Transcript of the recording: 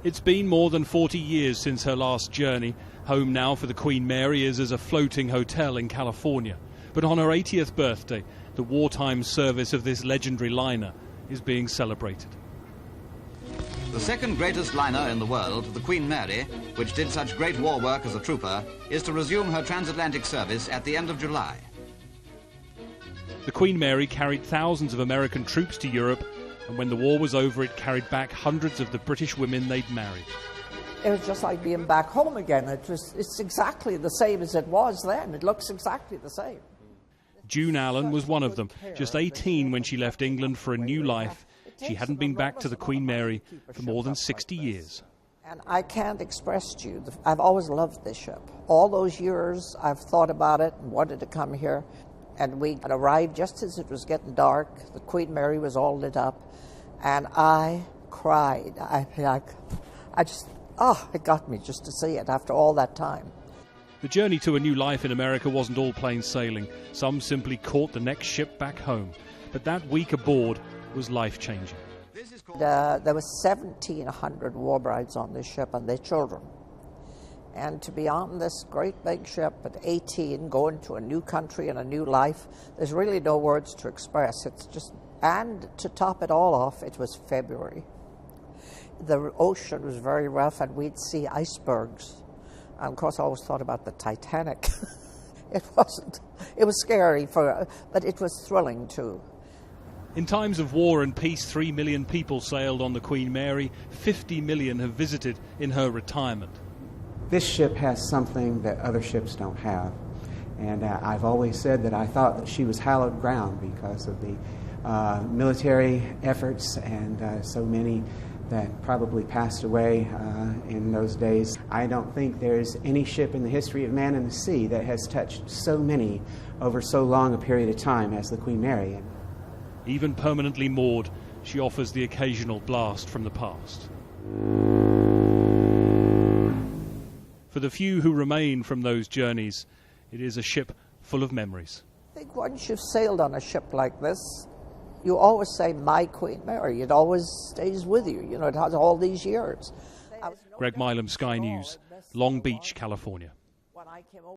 It's been more than 40 years since her last journey. Home now for the Queen Mary is as a floating hotel in California. But on her 80th birthday, the wartime service of this legendary liner is being celebrated. The second greatest liner in the world, the Queen Mary, which did such great war work as a trooper, is to resume her transatlantic service at the end of July. The Queen Mary carried thousands of American troops to Europe, and when the war was over, it carried back hundreds of the British women they'd married. It was just like being back home again. It's exactly the same as it was then. It looks exactly the same. June Allen was one of them, just 18 when she left England for a new life. She hadn't been back to the Queen Mary for more than 60 years. And I can't express to you, I've always loved this ship. All those years I've thought about it and wanted to come here. And we had arrived just as it was getting dark. The Queen Mary was all lit up. And I cried. It got me just to see it after all that time. The journey to a new life in America wasn't all plain sailing. Some simply caught the next ship back home. But that week aboard was life-changing. There were 1,700 war brides on this ship and their children. And to be on this great big ship at 18, going to a new country and a new life, there's really no words to express. It's just, and to top it all off, it was February. The ocean was very rough and we'd see icebergs. And of course, I always thought about the Titanic. It was scary, but it was thrilling too. In times of war and peace, 3 million people sailed on the Queen Mary. 50 million have visited in her retirement. This ship has something that other ships don't have. And I've always said that I thought that she was hallowed ground because of the military efforts and so many that probably passed away in those days. I don't think there's any ship in the history of man and the sea that has touched so many over so long a period of time as the Queen Mary. Even permanently moored, she offers the occasional blast from the past. For the few who remain from those journeys, it is a ship full of memories. I think once you've sailed on a ship like this, you always say, my Queen Mary. It always stays with you. You know, it has all these years. Greg Milam, Sky News, Long Beach, California.